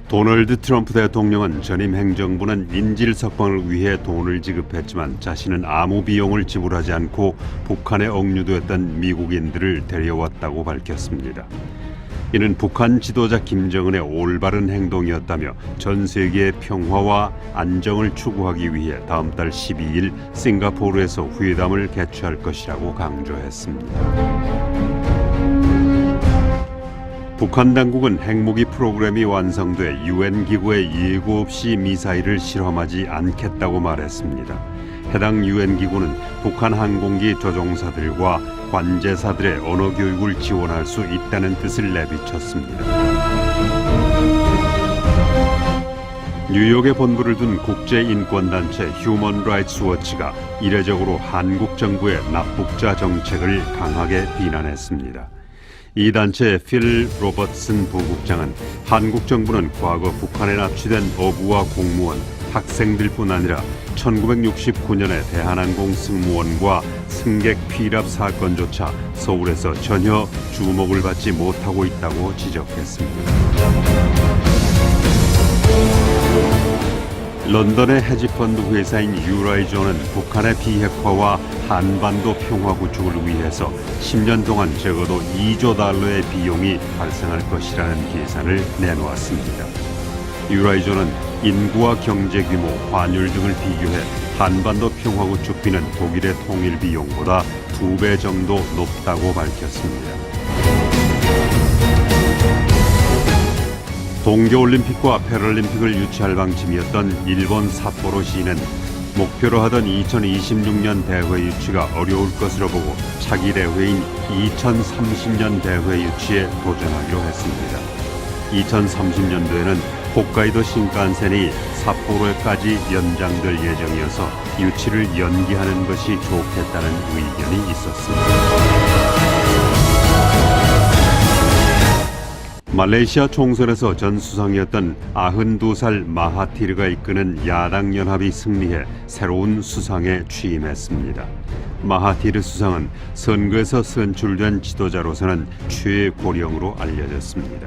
도널드 트럼프 대통령은 전임 행정부는 인질 석방을 위해 돈을 지급했지만 자신은 아무 비용을 지불하지 않고 북한에 억류됐던 미국인들을 데려왔다고 밝혔습니다. 이는 북한 지도자 김정은의 올바른 행동이었다며 전 세계의 평화와 안정을 추구하기 위해 다음 달 12일 싱가포르에서 회담을 개최할 것이라고 강조했습니다. 북한 당국은 핵무기 프로그램이 완성돼 유엔 기구에 예고 없이 미사일을 실험하지 않겠다고 말했습니다. 해당 유엔 기구는 북한 항공기 조종사들과 관제사들의 언어 교육을 지원할 수 있다는 뜻을 내비쳤습니다. 뉴욕에 본부를 둔 국제인권단체 휴먼 라이츠 워치가 이례적으로 한국 정부의 납북자 정책을 강하게 비난했습니다. 이 단체의 필 로버트슨 부국장은 한국 정부는 과거 북한에 납치된 어부와 공무원, 학생들뿐 아니라 1969년의 대한항공 승무원과 승객 피랍 사건조차 서울에서 전혀 주목을 받지 못하고 있다고 지적했습니다. 런던의 헤지펀드 회사인 유라이존은 북한의 비핵화와 한반도 평화 구축을 위해서 10년 동안 적어도 2조 달러의 비용이 발생할 것이라는 계산을 내놓았습니다. 유라이존은 인구와 경제 규모, 환율 등을 비교해 한반도 평화 구축비는 독일의 통일 비용보다 2배 정도 높다고 밝혔습니다. 동계올림픽과 패럴림픽을 유치할 방침이었던 일본 삿포로 시는 목표로 하던 2026년 대회 유치가 어려울 것으로 보고 차기 대회인 2030년 대회 유치에 도전하기로 했습니다. 2030년도에는 홋카이도 신칸센이 삿포로까지 연장될 예정이어서 유치를 연기하는 것이 좋겠다는 의견이 있었습니다. 말레이시아 총선에서 전 수상이었던 92살 마하티르가 이끄는 야당연합이 승리해 새로운 수상에 취임했습니다. 마하티르 수상은 선거에서 선출된 지도자로서는 최고령으로 알려졌습니다.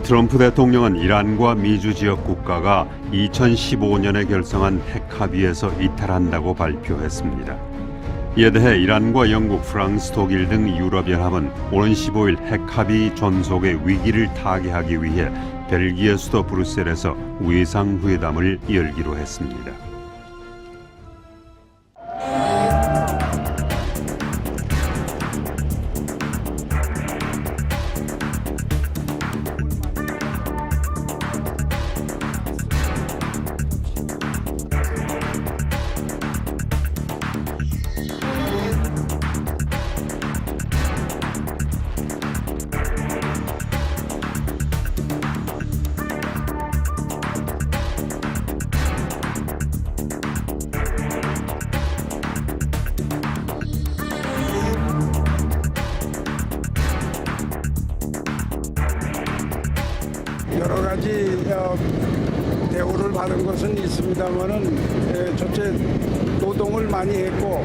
트럼프 대통령은 이란과 미주 지역 국가가 2015년에 결성한 핵합의에서 이탈한다고 발표했습니다. 이에 대해 이란과 영국, 프랑스, 독일 등 유럽연합은 오는 15일 핵합의 존속의 위기를 타개하기 위해 벨기에 수도 브뤼셀에서 외상회담을 열기로 했습니다. 여러 가지 대우를 받은 것은 있습니다만은 첫째 노동을 많이 했고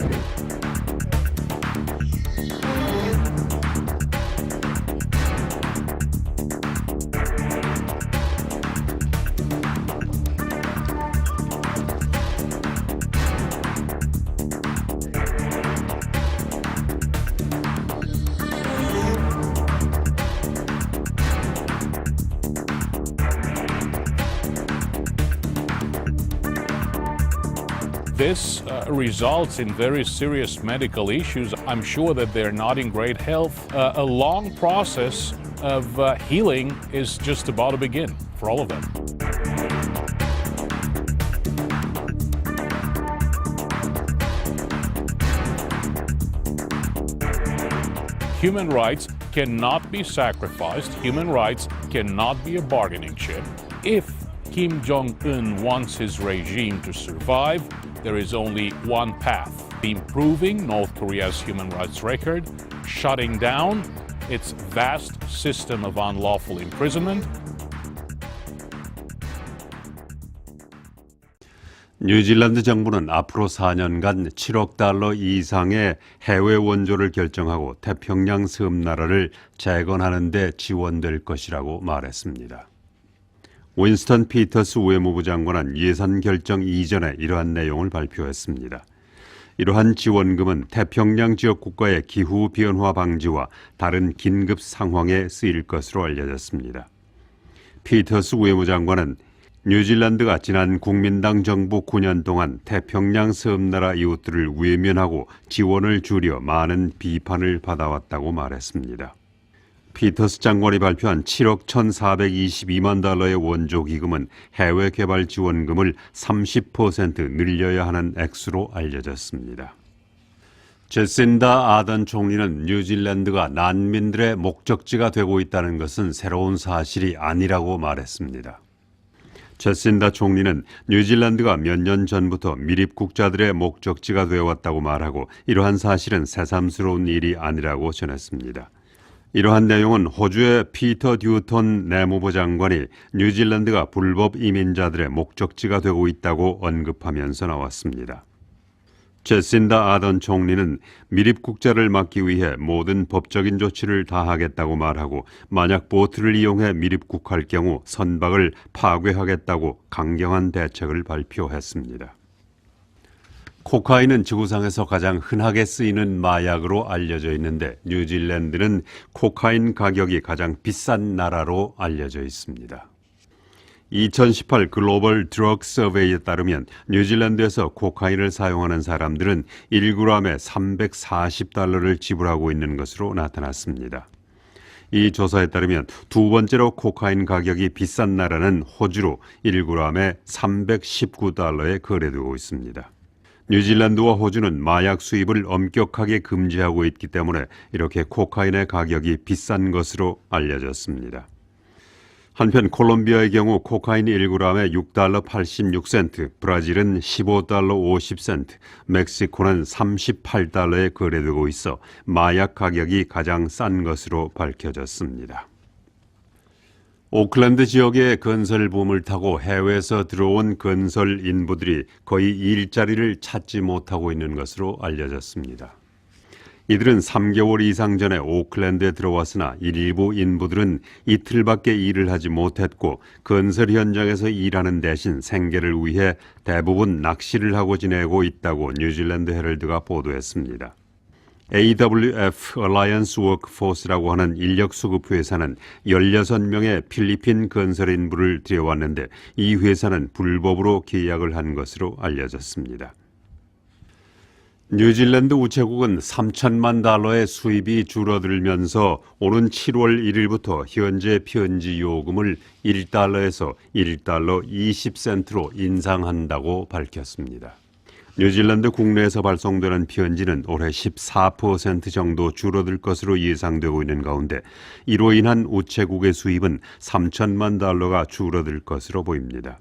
This results in very serious medical issues. I'm sure that they're not in great health. A long process of healing is just about to begin for all of them. Human rights cannot be sacrificed. Human rights cannot be a bargaining chip. If Kim Jong-un wants his regime to survive, there is only one path: improving North Korea's human rights record, shutting down its vast system of unlawful imprisonment. 뉴질랜드 정부는 앞으로 4년간 7억 달러 이상의 해외 원조를 결정하고 태평양 섬나라를 재건하는 데 지원될 것이라고 말했습니다. 윈스턴 피터스 외무부 장관은 예산 결정 이전에 이러한 내용을 발표했습니다. 이러한 지원금은 태평양 지역 국가의 기후 변화 방지와 다른 긴급 상황에 쓰일 것으로 알려졌습니다. 피터스 외무장관은 뉴질랜드가 지난 국민당 정부 9년 동안 태평양 섬나라 이웃들을 외면하고 지원을 줄여 많은 비판을 받아왔다고 말했습니다. 피터스 장관이 발표한 7억 1,422만 달러의 원조 기금은 해외 개발 지원금을 30% 늘려야 하는 액수로 알려졌습니다. 제신다 아던 총리는 뉴질랜드가 난민들의 목적지가 되고 있다는 것은 새로운 사실이 아니라고 말했습니다. 제신다 총리는 뉴질랜드가 몇 년 전부터 미립국자들의 목적지가 되어왔다고 말하고 이러한 사실은 새삼스러운 일이 아니라고 전했습니다. 이러한 내용은 호주의 피터 듀턴 내무부 장관이 뉴질랜드가 불법 이민자들의 목적지가 되고 있다고 언급하면서 나왔습니다. 제신다 아던 총리는 미립국자를 막기 위해 모든 법적인 조치를 다하겠다고 말하고 만약 보트를 이용해 미립국할 경우 선박을 파괴하겠다고 강경한 대책을 발표했습니다. 코카인은 지구상에서 가장 흔하게 쓰이는 마약으로 알려져 있는데 뉴질랜드는 코카인 가격이 가장 비싼 나라로 알려져 있습니다. 2018 글로벌 드러그 서베이에 따르면 뉴질랜드에서 코카인을 사용하는 사람들은 1g에 340달러를 지불하고 있는 것으로 나타났습니다. 이 조사에 따르면 두 번째로 코카인 가격이 비싼 나라는 호주로 1g에 319달러에 거래되고 있습니다. 뉴질랜드와 호주는 마약 수입을 엄격하게 금지하고 있기 때문에 이렇게 코카인의 가격이 비싼 것으로 알려졌습니다. 한편 콜롬비아의 경우 코카인 1g에 6달러 86센트, 브라질은 15달러 50센트, 멕시코는 38달러에 거래되고 있어 마약 가격이 가장 싼 것으로 밝혀졌습니다. 오클랜드 지역의 건설 붐을 타고 해외에서 들어온 건설 인부들이 거의 일자리를 찾지 못하고 있는 것으로 알려졌습니다. 이들은 3개월 이상 전에 오클랜드에 들어왔으나 일부 인부들은 이틀밖에 일을 하지 못했고 건설 현장에서 일하는 대신 생계를 위해 대부분 낚시를 하고 지내고 있다고 뉴질랜드 헤럴드가 보도했습니다. AWF Alliance Workforce라고 하는 인력 수급 회사는 16명의 필리핀 건설 인부를 들여왔는데 이 회사는 불법으로 계약을 한 것으로 알려졌습니다. 뉴질랜드 우체국은 3천만 달러의 수입이 줄어들면서 오는 7월 1일부터 현재 편지 요금을 1달러에서 1달러 20센트로 인상한다고 밝혔습니다. 뉴질랜드 국내에서 발송되는 편지는 올해 14% 정도 줄어들 것으로 예상되고 있는 가운데 이로 인한 우체국의 수입은 3천만 달러가 줄어들 것으로 보입니다.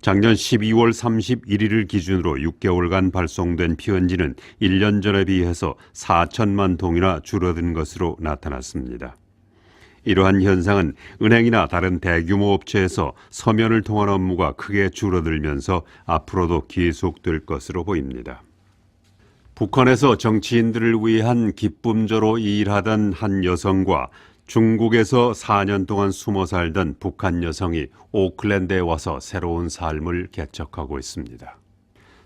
작년 12월 31일을 기준으로 6개월간 발송된 편지는 1년 전에 비해서 4천만 통이나 줄어든 것으로 나타났습니다. 이러한 현상은 은행이나 다른 대규모 업체에서 서면을 통한 업무가 크게 줄어들면서 앞으로도 계속될 것으로 보입니다. 북한에서 정치인들을 위한 기쁨조로 일하던 한 여성과 중국에서 4년 동안 숨어 살던 북한 여성이 오클랜드에 와서 새로운 삶을 개척하고 있습니다.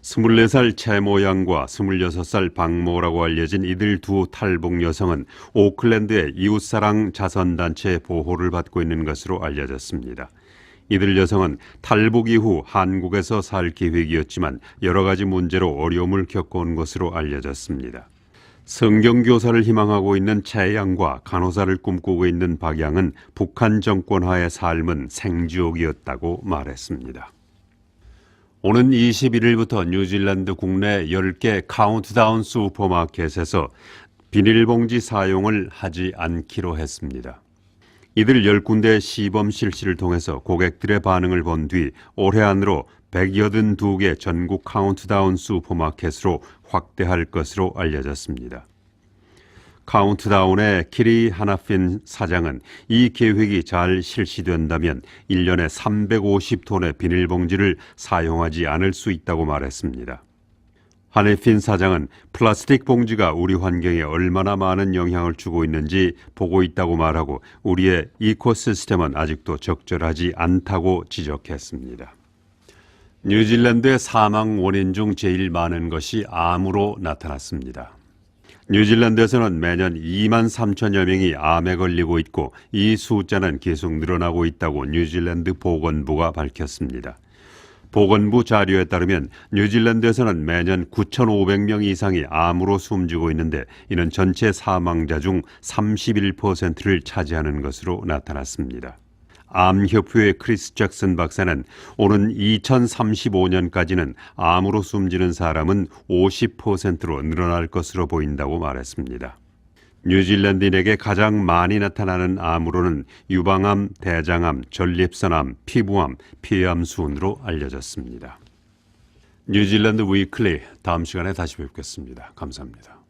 24살 채모 양과 26살 박모라고 알려진 이들 두 탈북 여성은 오클랜드의 이웃사랑 자선단체의 보호를 받고 있는 것으로 알려졌습니다. 이들 여성은 탈북 이후 한국에서 살 계획이었지만 여러 가지 문제로 어려움을 겪어온 것으로 알려졌습니다. 성경교사를 희망하고 있는 채 양과 간호사를 꿈꾸고 있는 박 양은 북한 정권하의 삶은 생지옥이었다고 말했습니다. 오는 21일부터 뉴질랜드 국내 10개 카운트다운 슈퍼마켓에서 비닐봉지 사용을 하지 않기로 했습니다. 이들 10군데의 시범 실시를 통해서 고객들의 반응을 본 뒤 올해 안으로 182개 전국 카운트다운 슈퍼마켓으로 확대할 것으로 알려졌습니다. 카운트다운의 키리 하나핀 사장은 이 계획이 잘 실시된다면 1년에 350톤의 비닐봉지를 사용하지 않을 수 있다고 말했습니다. 하네핀 사장은 플라스틱 봉지가 우리 환경에 얼마나 많은 영향을 주고 있는지 보고 있다고 말하고 우리의 이코시스템은 아직도 적절하지 않다고 지적했습니다. 뉴질랜드의 사망 원인 중 제일 많은 것이 암으로 나타났습니다. 뉴질랜드에서는 매년 2만 3천여 명이 암에 걸리고 있고 이 숫자는 계속 늘어나고 있다고 뉴질랜드 보건부가 밝혔습니다. 보건부 자료에 따르면 뉴질랜드에서는 매년 9,500명 이상이 암으로 숨지고 있는데 이는 전체 사망자 중 31%를 차지하는 것으로 나타났습니다. 암협회의 크리스 잭슨 박사는 오는 2035년까지는 암으로 숨지는 사람은 50%로 늘어날 것으로 보인다고 말했습니다. 뉴질랜드인에게 가장 많이 나타나는 암으로는 유방암, 대장암, 전립선암, 피부암, 폐암 순으로 알려졌습니다. 뉴질랜드 위클리 다음 시간에 다시 뵙겠습니다. 감사합니다.